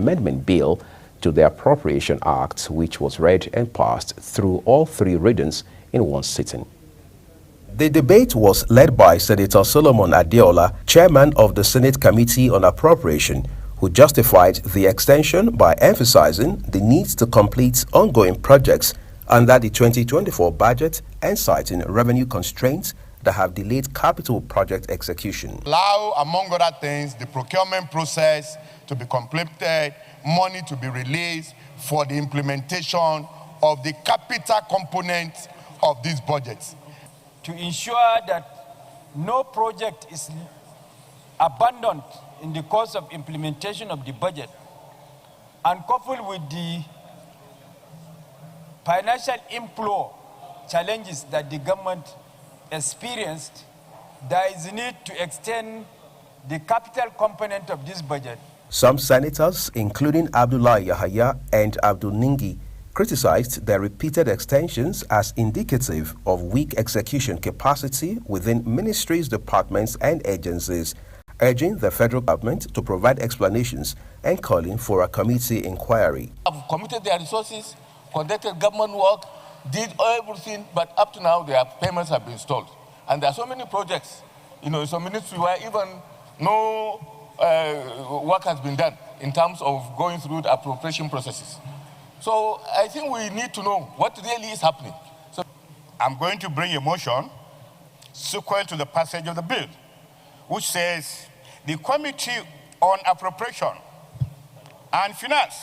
amendment bill to the Appropriation Act, which was read and passed through all three readings in one sitting. The debate was led by Senator Solomon Adeola, chairman of the Senate Committee on Appropriation, who justified the extension by emphasizing the need to complete ongoing projects under the 2024 budget and citing revenue constraints that have delayed capital project execution. Allow, among other things, the procurement process to be completed, money to be released for the implementation of the capital components of these budgets. To ensure that no project is abandoned in the course of implementation of the budget, and coupled with the financial inflow challenges that the government experienced, there is a need to extend the capital component of this budget. Some senators, including Abdullah Yahaya and Abdul Ningi, criticized their repeated extensions as indicative of weak execution capacity within ministries, departments, and agencies, urging the federal government to provide explanations and calling for a committee inquiry. Have committed their resources, conducted government work, did everything, but up to now their payments have been stalled. And there are so many projects, in some ministries where even no work has been done in terms of going through the appropriation processes. So I think we need to know what really is happening. So I'm going to bring a motion sequent to the passage of the bill, which says the Committee on Appropriation and Finance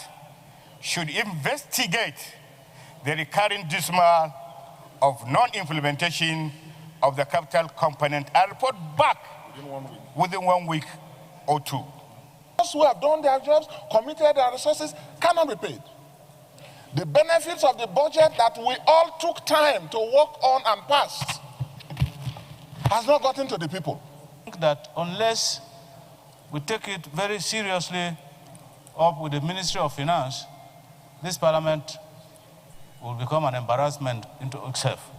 should investigate the recurring dismal of non-implementation of the capital component and report back within 1 week or two. Those who have done their jobs, committed their resources, cannot be paid. The benefits of the budget that we all took time to work on and passed has not gotten to the people. I think that unless we take it very seriously up with the Ministry of Finance, this Parliament will become an embarrassment into itself.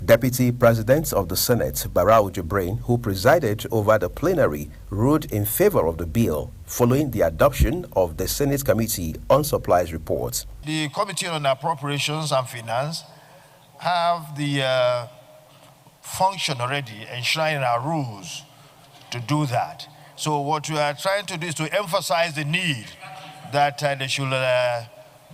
Deputy President of the Senate, Barau Jibrin, who presided over the plenary, ruled in favor of the bill following the adoption of the Senate Committee on Supplies report. The Committee on Appropriations and Finance have the function already enshrined in our rules to do that. So what we are trying to do is to emphasize the need that they should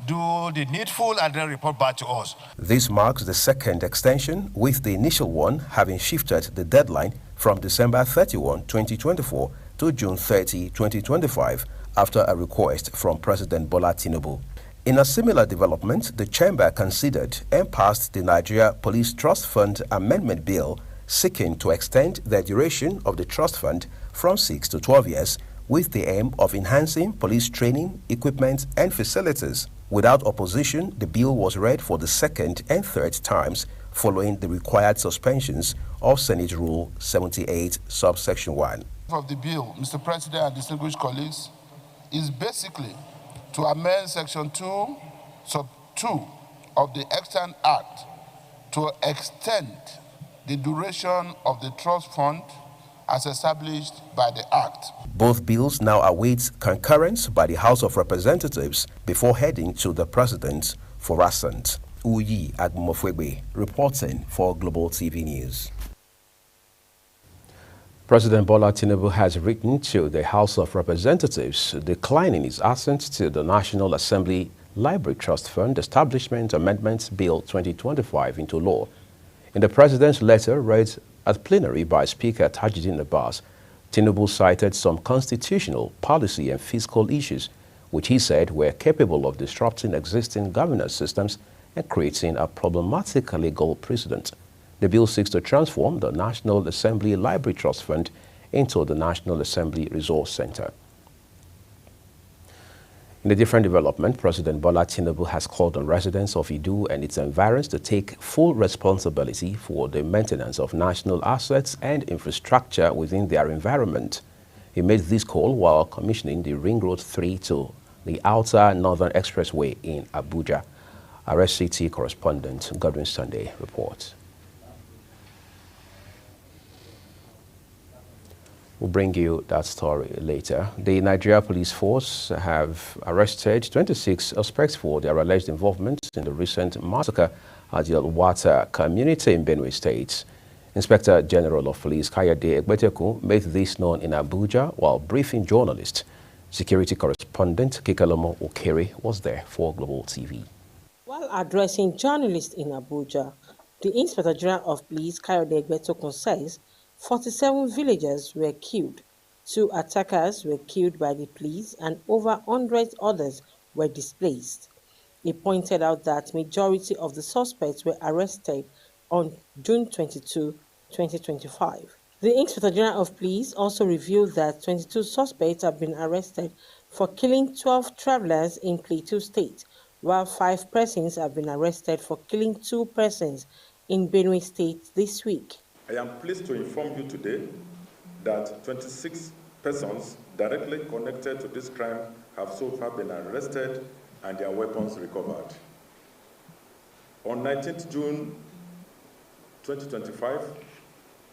do the needful and then report back to us. This marks the second extension, with the initial one having shifted the deadline from December 31, 2024 to June 30, 2025, after a request from President Bola Tinubu. In a similar development, the Chamber considered and passed the Nigeria Police Trust Fund Amendment Bill, seeking to extend the duration of the trust fund from 6 to 12 years, with the aim of enhancing police training, equipment, and facilities. Without opposition, the bill was read for the second and third times, following the required suspensions of Senate Rule 78, subsection 1. Of the bill, Mr. President and distinguished colleagues, is basically to amend Section 2, Sub 2 of the Extant Act to extend the duration of the trust fund as established by the Act. Both bills now await concurrence by the House of Representatives before heading to the President for assent. Uyi Agumofwegbe, reporting for Global TV News. President Bola Tinubu has written to the House of Representatives declining his assent to the National Assembly Library Trust Fund Establishment Amendment Bill 2025 into law. In the President's letter read at plenary by Speaker Tajuddin Abbas, Tinubu cited some constitutional, policy and fiscal issues which he said were capable of disrupting existing governance systems and creating a problematic legal precedent. The bill seeks to transform the National Assembly Library Trust Fund into the National Assembly Resource Center. In a different development, President Bola Tinubu has called on residents of Idu and its environs to take full responsibility for the maintenance of national assets and infrastructure within their environment. He made this call while commissioning the Ring Road 3 to the Outer Northern Expressway in Abuja. Our SCT correspondent Godwin Sunday reports. We'll bring you that story later. The Nigeria Police Force have arrested 26 suspects for their alleged involvement in the recent massacre at the Yelwata community in Benue State. Inspector General of Police Kayode Egbeteku made this known in Abuja while briefing journalists. Security correspondent Kikelomo Okere was there for Global TV. While addressing journalists in Abuja, the Inspector General of Police Kayode Egbeteku says 47 villagers were killed, 2 attackers were killed by the police, and over 100 others were displaced. He pointed out that majority of the suspects were arrested on June 22, 2025. The Inspector General of Police also revealed that 22 suspects have been arrested for killing 12 travelers in Plateau State, while 5 persons have been arrested for killing 2 persons in Benue State this week. I am pleased to inform you today that 26 persons directly connected to this crime have so far been arrested and their weapons recovered. On 19th June 2025,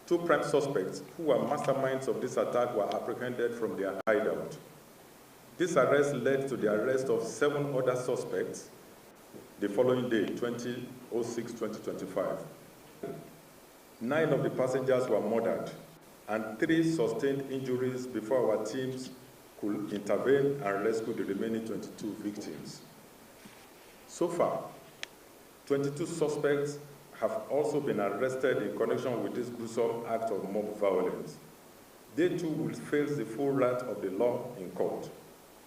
2 prime suspects who were masterminds of this attack were apprehended from their hideout. This arrest led to the arrest of 7 other suspects the following day, 20/06/2025. 9 of the passengers were murdered and 3 sustained injuries before our teams could intervene and rescue the remaining 22 victims. So far, 22 suspects have also been arrested in connection with this gruesome act of mob violence. They too will face the full wrath of the law in court.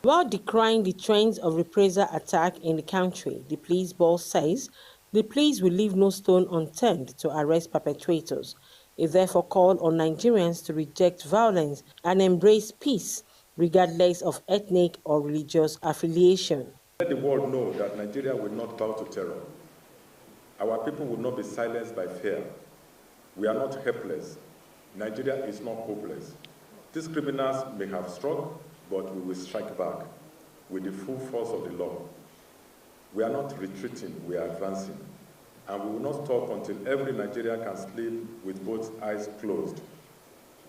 While decrying the trends of reprisal attack in the country, the police boss says the police will leave no stone unturned to arrest perpetrators. He therefore called on Nigerians to reject violence and embrace peace, regardless of ethnic or religious affiliation. Let the world know that Nigeria will not bow to terror. Our people will not be silenced by fear. We are not helpless. Nigeria is not hopeless. These criminals may have struck, but we will strike back with the full force of the law. We are not retreating, we are advancing. And we will not stop until every Nigerian can sleep with both eyes closed.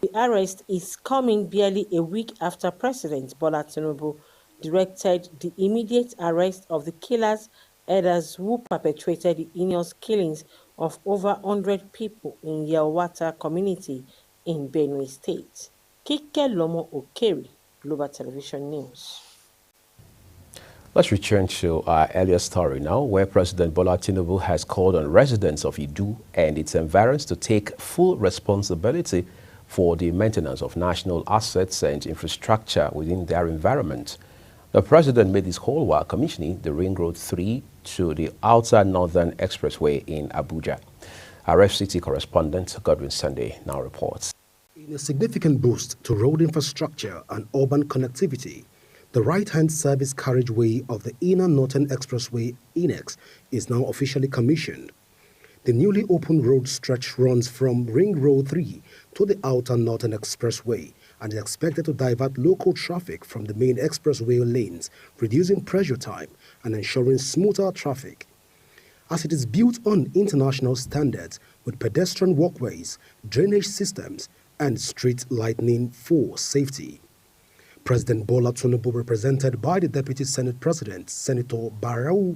The arrest is coming barely a week after President Bola Tinubu directed the immediate arrest of the killers who perpetrated the heinous killings of over 100 people in Yelwata community in Benue State. Kikelomo Okere, Global Television News. Let's return to our earlier story now, where President Bola Tinubu has called on residents of Idu and its environs to take full responsibility for the maintenance of national assets and infrastructure within their environment. The president made this call while commissioning the Ring Road 3 to the Outer Northern Expressway in Abuja. Our FCT correspondent Godwin Sunday now reports. In a significant boost to road infrastructure and urban connectivity, the right-hand service carriageway of the Inner Northern Expressway (INEX) is now officially commissioned. The newly opened road stretch runs from Ring Road 3 to the Outer Northern Expressway and is expected to divert local traffic from the main expressway lanes, reducing pressure time and ensuring smoother traffic. As it is built on international standards with pedestrian walkways, drainage systems, and street lighting for safety. President Bola Tinubu, represented by the Deputy Senate President, Senator Barau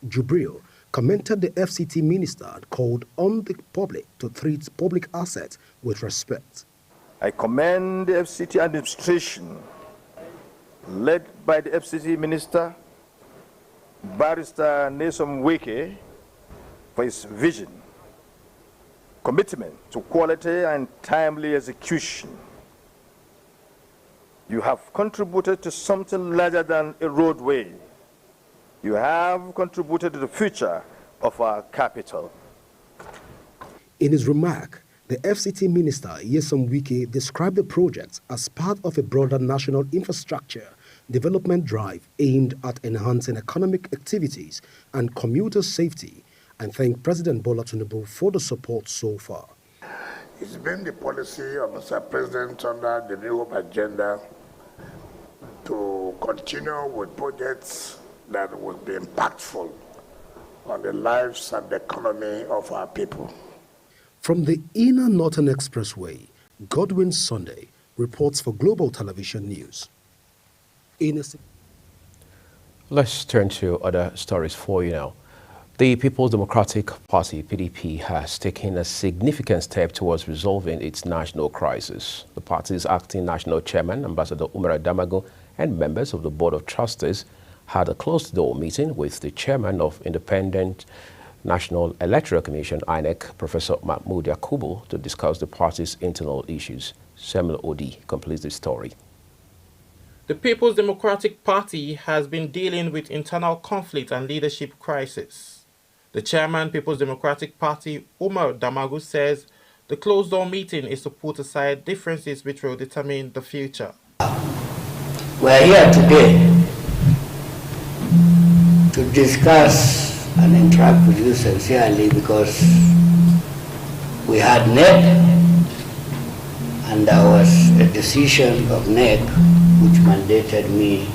Jubril, commented the FCT minister and called on the public to treat public assets with respect. I commend the FCT administration, led by the FCT minister, Barrister Nyesom Wike, for his vision, commitment to quality and timely execution. You have contributed to something larger than a roadway. You have contributed to the future of our capital. In his remark, the FCT minister, Nyesom Wike, described the project as part of a broader national infrastructure development drive aimed at enhancing economic activities and commuter safety, and thanked President Bola Tinubu for the support so far. It's been the policy of Mr. President under the New Hope agenda to continue with projects that will be impactful on the lives and the economy of our people. From the Inner Northern Expressway, Godwin Sunday reports for Global Television News. Let's turn to other stories for you now. The People's Democratic Party, PDP, has taken a significant step towards resolving its national crisis. The party's acting national chairman, Ambassador Umar Damago, and members of the Board of Trustees had a closed-door meeting with the chairman of Independent National Electoral Commission, INEC, Professor Mahmoud Yakubu, to discuss the party's internal issues. Samuel Odi completes the story. The People's Democratic Party has been dealing with internal conflict and leadership crisis. The chairman, People's Democratic Party, Umar Damagu, says the closed-door meeting is to put aside differences which will determine the future. We are here today to discuss and interact with you sincerely because we had NEC and there was a decision of NEC which mandated me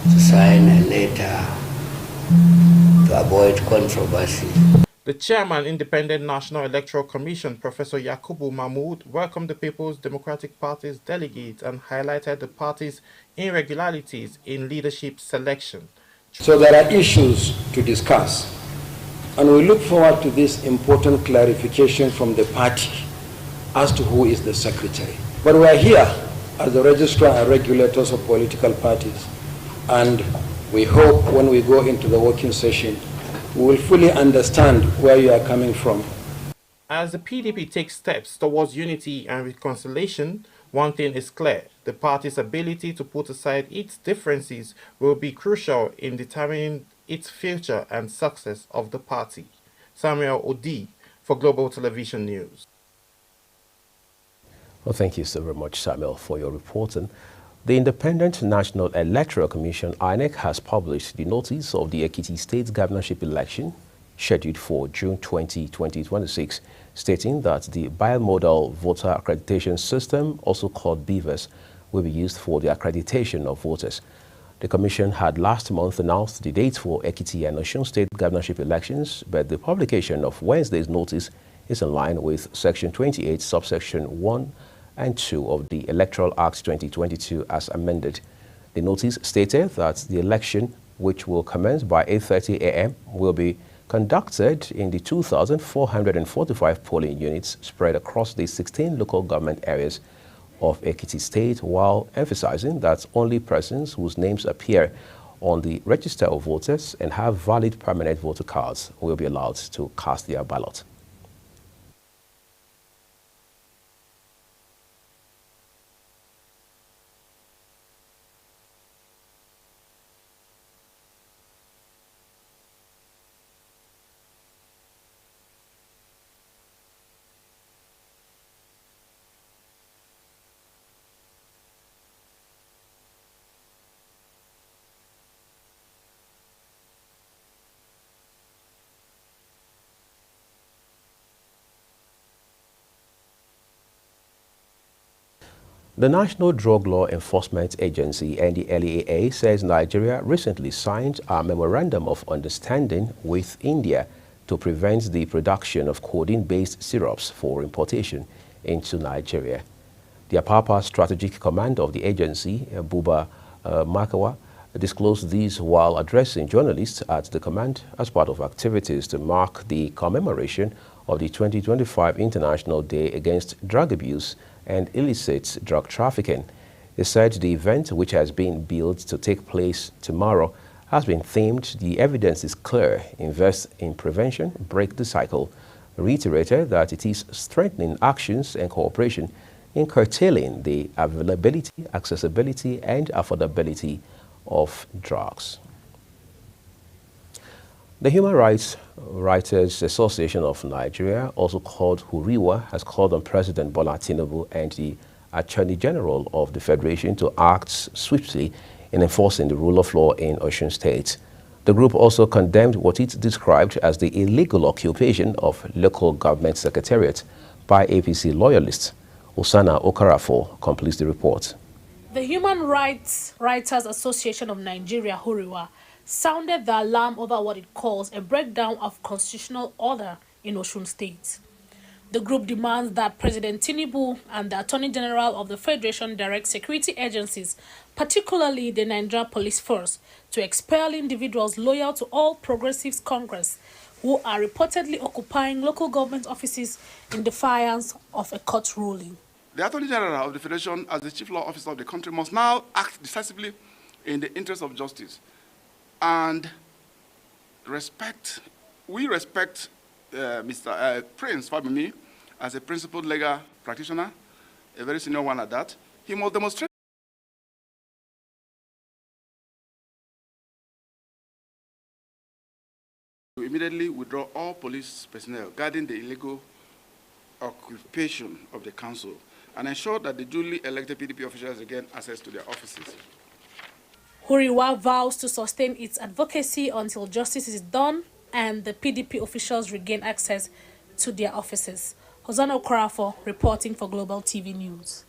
to sign a letter to avoid controversy. The chairman, Independent National Electoral Commission, Professor Yakubu Mahmoud, welcomed the People's Democratic Party's delegates and highlighted the party's irregularities in leadership selection. So there are issues to discuss, and we look forward to this important clarification from the party as to who is the secretary. But we are here as the registrar and regulators of political parties, and we hope when we go into the working session, we will fully understand where you are coming from. As the PDP takes steps towards unity and reconciliation, one thing is clear: the party's ability to put aside its differences will be crucial in determining its future and success of the party. Samuel Odi for Global Television News. Well, thank you so very much, Samuel, for your reporting. The Independent National Electoral Commission, INEC, has published the notice of the Ekiti State governorship election scheduled for June 20, 2026, stating that the bimodal voter accreditation system, also called BVAS, will be used for the accreditation of voters. The Commission had last month announced the date for Ekiti and Osun State governorship elections, but the publication of Wednesday's notice is in line with Section 28, subsection 1 and 2 of the Electoral Act 2022 as amended. The notice stated that the election, which will commence by 8:30 a.m., will be conducted in the 2,445 polling units spread across the 16 local government areas of Ekiti State, while emphasizing that only persons whose names appear on the register of voters and have valid permanent voter cards will be allowed to cast their ballot. The National Drug Law Enforcement Agency, NDLEA, says Nigeria recently signed a Memorandum of Understanding with India to prevent the production of codeine-based syrups for importation into Nigeria. The Apapa Strategic Command of the agency, Buba Makawa, disclosed these while addressing journalists at the command as part of activities to mark the commemoration of the 2025 International Day Against Drug Abuse and Illicit Drug Trafficking. They said the event, which has been billed to take place tomorrow, has been themed "The Evidence is Clear, Invest in Prevention, Break the Cycle," reiterated that it is strengthening actions and cooperation in curtailing the availability, accessibility, and affordability of drugs. The Human Rights Writers Association of Nigeria, also called HURIWA, has called on President Bola Tinubu and the Attorney General of the Federation to act swiftly in enforcing the rule of law in Osun State. The group also condemned what it described as the illegal occupation of local government secretariat by APC loyalists. Osana Okarafo completes the report. The Human Rights Writers Association of Nigeria, HURIWA, sounded the alarm over what it calls a breakdown of constitutional order in Osun State. The group demands that President Tinubu and the Attorney General of the Federation direct security agencies, particularly the Nigeria Police Force, to expel individuals loyal to All Progressives Congress who are reportedly occupying local government offices in defiance of a court ruling. The Attorney General of the Federation, as the Chief Law Officer of the country, must now act decisively in the interest of justice and we respect Mr. Prince Fabemi as a principled legal practitioner, a very senior one at that. He must demonstrate to immediately withdraw all police personnel guarding the illegal occupation of the council and ensure that the duly elected PDP officials gain access to their offices. Huriwa vows to sustain its advocacy until justice is done and the PDP officials regain access to their offices. Hosanna Okorafo reporting for Global TV News.